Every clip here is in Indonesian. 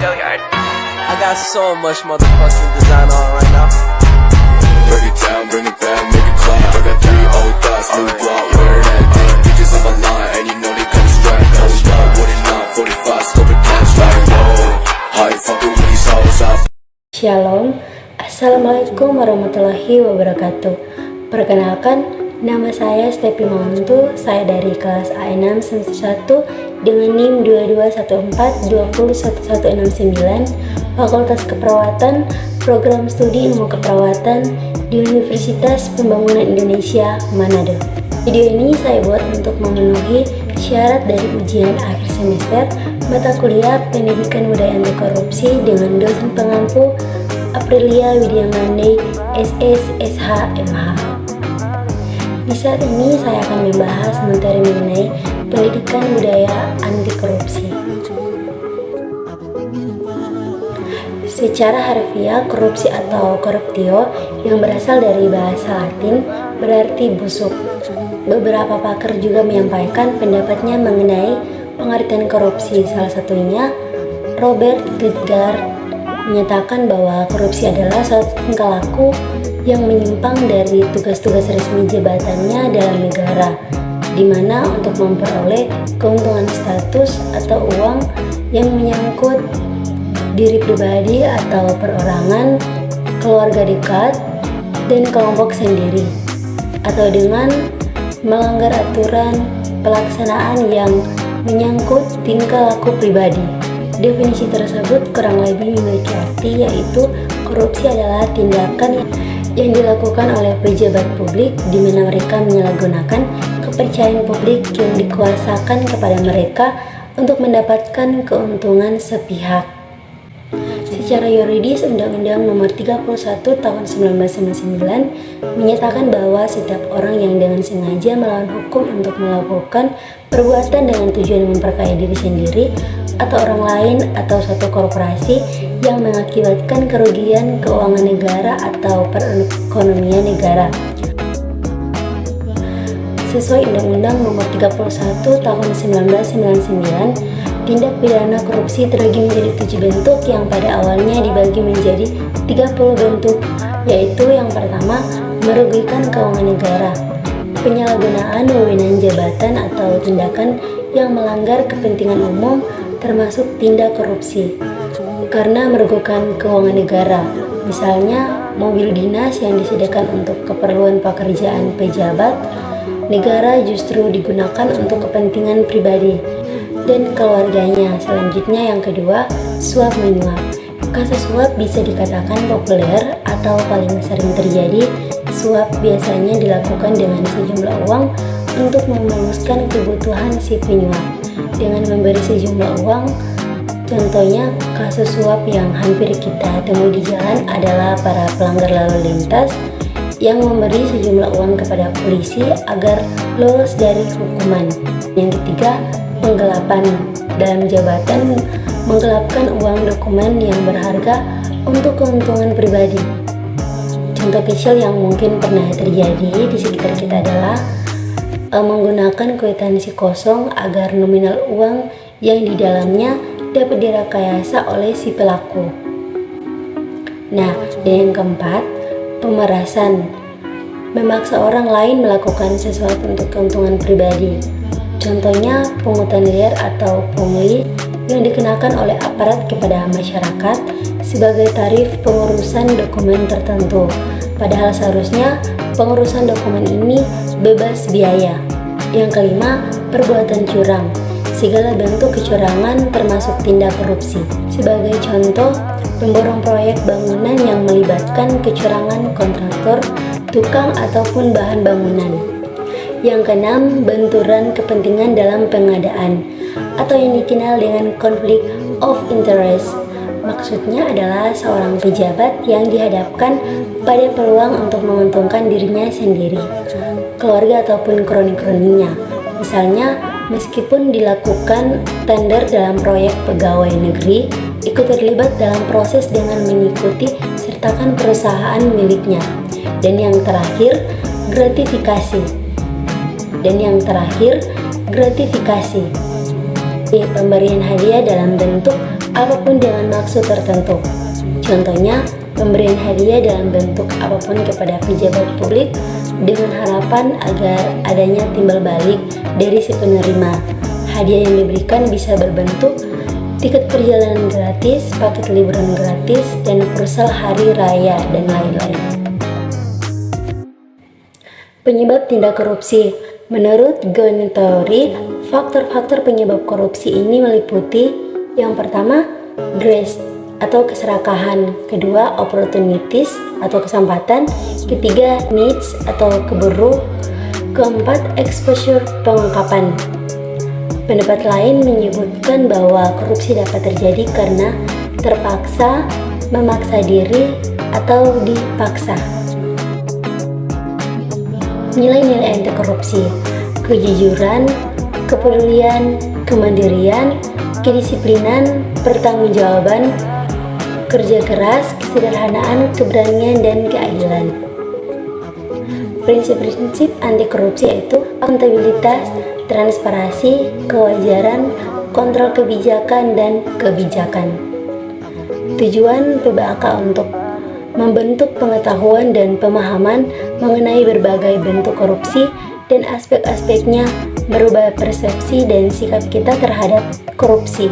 I got so much motherfucking design on right now. Break it down, bring it back, make it clap. I got 3 old thoughts, new block, where that day. Bitches on my line, and you know they come straight. Hold up, what it not, 45, scope it cash like whoa. How you fucking with these hoes up? Shalom, Assalamualaikum warahmatullahi wabarakatuh. Perkenalkan, nama saya Stepi Mauntu. Saya dari kelas A6 semester 1 dengan NIM 2214201169, Fakultas Keperawatan, Program Studi Ilmu Keperawatan di Universitas Pembangunan Indonesia, Manado. Video ini saya buat untuk memenuhi syarat dari ujian akhir semester mata kuliah Pendidikan Budaya Anti Korupsi dengan dosen pengampu Aprilia Widiamandey, SS, SH, MH. Di saat ini saya akan membahas materi mengenai pendidikan budaya anti korupsi. Secara harfiah, korupsi atau corruptio yang berasal dari bahasa Latin berarti busuk. Beberapa pakar juga menyampaikan pendapatnya mengenai pengertian korupsi. Salah satunya Robert Gedgar menyatakan bahwa korupsi adalah suatu tingkah laku yang menyimpang dari tugas-tugas resmi jabatannya dalam negara, di mana untuk memperoleh keuntungan status atau uang yang menyangkut diri pribadi atau perorangan, keluarga dekat, dan kelompok sendiri, atau dengan melanggar aturan pelaksanaan yang menyangkut tingkah laku pribadi. Definisi tersebut kurang lebih memiliki arti, yaitu korupsi adalah tindakan yang dilakukan oleh pejabat publik di mana mereka menyalahgunakan kepercayaan publik yang dikuasakan kepada mereka untuk mendapatkan keuntungan sepihak. Secara yuridis, Undang-Undang Nomor 31 Tahun 1999 menyatakan bahwa setiap orang yang dengan sengaja melawan hukum untuk melakukan perbuatan dengan tujuan memperkaya diri sendiri atau orang lain atau suatu korporasi yang mengakibatkan kerugian keuangan negara atau perekonomian negara. Sesuai Undang-Undang Nomor 31 Tahun 1999, tindak pidana korupsi terbagi menjadi 7 bentuk yang pada awalnya dibagi menjadi 30 bentuk, yaitu yang pertama, merugikan keuangan negara, penyalahgunaan wewenang jabatan atau tindakan yang melanggar kepentingan umum termasuk tindak korupsi karena merugikan keuangan negara, misalnya mobil dinas yang disediakan untuk keperluan pekerjaan pejabat negara justru digunakan untuk kepentingan pribadi dan keluarganya. Selanjutnya yang kedua, suap menyuap. Kasus suap bisa dikatakan populer atau paling sering terjadi. Suap biasanya dilakukan dengan sejumlah uang untuk memuluskan kebutuhan si penyuap dengan memberi sejumlah uang. Contohnya, kasus suap yang hampir kita temui di jalan adalah para pelanggar lalu lintas yang memberi sejumlah uang kepada polisi agar lolos dari hukuman. Yang ketiga, penggelapan. Dalam jabatan, menggelapkan uang dokumen yang berharga untuk keuntungan pribadi. Contoh kecil yang mungkin pernah terjadi di sekitar kita adalah menggunakan kwitansi kosong agar nominal uang yang di dalamnya dapat direkayasa oleh si pelaku. Nah, dan yang keempat, pemerasan. Memaksa orang lain melakukan sesuatu untuk keuntungan pribadi. Contohnya, pungutan liar atau pungli yang dikenakan oleh aparat kepada masyarakat sebagai tarif pengurusan dokumen tertentu. Padahal seharusnya pengurusan dokumen ini bebas biaya. Yang kelima, perbuatan curang. Segala bentuk kecurangan termasuk tindak korupsi. Sebagai contoh, pemborong proyek bangunan yang melibatkan kecurangan kontraktor, tukang ataupun bahan bangunan. Yang keenam, benturan kepentingan dalam pengadaan atau yang dikenal dengan conflict of interest. Maksudnya adalah seorang pejabat yang dihadapkan pada peluang untuk menguntungkan dirinya sendiri, keluarga ataupun kroni-kroninya. Misalnya, meskipun dilakukan tender dalam proyek pegawai negeri, ikut terlibat dalam proses dengan mengikuti sertakan perusahaan miliknya. Dan yang terakhir, gratifikasi. Pemberian hadiah dalam bentuk apapun dengan maksud tertentu. Contohnya, pemberian hadiah dalam bentuk apapun kepada pejabat publik dengan harapan agar adanya timbal balik dari si penerima. Hadiah yang diberikan bisa berbentuk tiket perjalanan gratis, paket liburan gratis, dan pulsa hari raya, dan lain-lain. Penyebab tindak korupsi. Menurut Gonn Theory, faktor-faktor penyebab korupsi ini meliputi yang pertama, grace atau keserakahan, kedua, opportunities atau kesempatan, ketiga, needs atau keburu, keempat, exposure, pengungkapan. Pendapat lain menyebutkan bahwa korupsi dapat terjadi karena terpaksa, memaksa diri, atau dipaksa. Nilai-nilai anti korupsi: kejujuran, kepedulian, kemandirian, kedisiplinan, pertanggungjawaban, kerja keras, kesederhanaan, keberanian, dan keadilan. Prinsip-prinsip anti korupsi yaitu akuntabilitas, transparansi, kewajaran, kontrol kebijakan, dan kebijakan. Tujuan PBAK untuk membentuk pengetahuan dan pemahaman mengenai berbagai bentuk korupsi dan aspek-aspeknya, merubah persepsi dan sikap kita terhadap korupsi,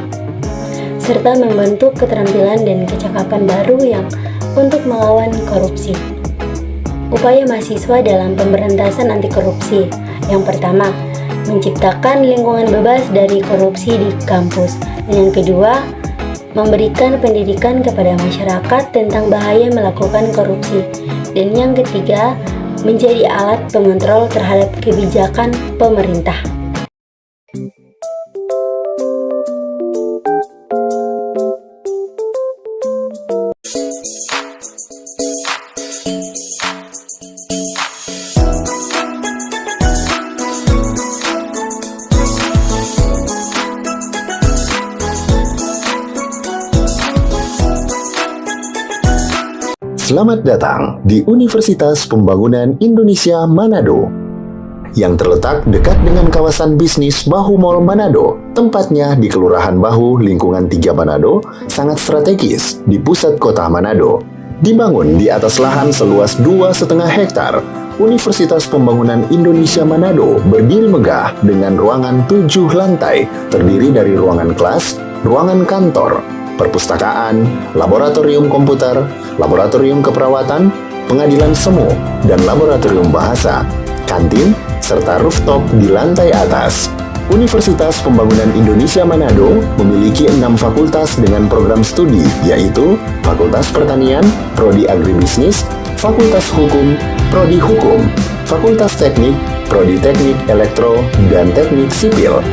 serta membentuk keterampilan dan kecakapan baru yang untuk melawan korupsi. Upaya mahasiswa dalam pemberantasan anti korupsi. Yang pertama, menciptakan lingkungan bebas dari korupsi di kampus. Dan yang kedua, memberikan pendidikan kepada masyarakat tentang bahaya melakukan korupsi. Dan yang ketiga, menjadi alat pengontrol terhadap kebijakan pemerintah. Selamat datang di Universitas Pembangunan Indonesia Manado yang terletak dekat dengan kawasan bisnis Bahu Mall Manado. Tempatnya di Kelurahan Bahu, lingkungan 3 Manado, sangat strategis di pusat kota Manado. Dibangun di atas lahan seluas 2,5 hektar, Universitas Pembangunan Indonesia Manado berdiri megah dengan ruangan 7 lantai, terdiri dari ruangan kelas, ruangan kantor, perpustakaan, laboratorium komputer, laboratorium keperawatan, pengadilan semu, dan laboratorium bahasa, kantin, serta rooftop di lantai atas. Universitas Pembangunan Indonesia Manado memiliki 6 fakultas dengan program studi, yaitu Fakultas Pertanian, Prodi Agribisnis, Fakultas Hukum, Prodi Hukum, Fakultas Teknik, Prodi Teknik Elektro dan Teknik Sipil,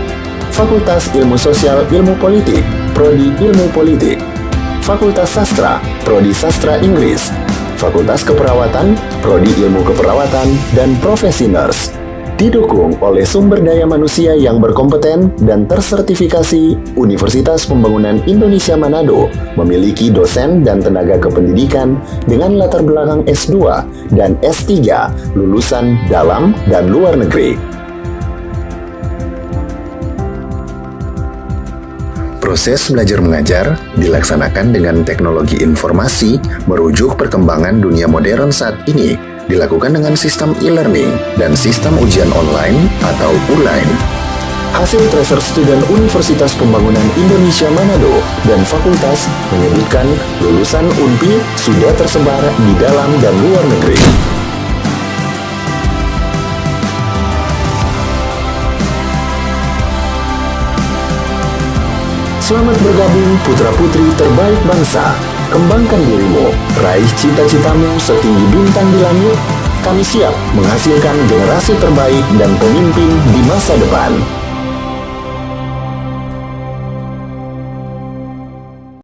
Fakultas Ilmu Sosial Ilmu Politik, Prodi Ilmu Politik, Fakultas Sastra, Prodi Sastra Inggris, Fakultas Keperawatan, Prodi Ilmu Keperawatan, dan Profesi Nurse. Didukung oleh sumber daya manusia yang berkompeten dan tersertifikasi, Universitas Pembangunan Indonesia Manado memiliki dosen dan tenaga kependidikan dengan latar belakang S2 dan S3 lulusan dalam dan luar negeri. Proses belajar mengajar dilaksanakan dengan teknologi informasi merujuk perkembangan dunia modern saat ini, dilakukan dengan sistem e-learning dan sistem ujian online atau ULAIN. Hasil tracer student Universitas Pembangunan Indonesia Manado dan fakultas menyebutkan lulusan UNPI sudah tersebar di dalam dan luar negeri. Selamat bergabung putra-putri terbaik bangsa. Kembangkan dirimu, raih cita-citamu setinggi bintang di langit. Kami siap menghasilkan generasi terbaik dan pemimpin di masa depan.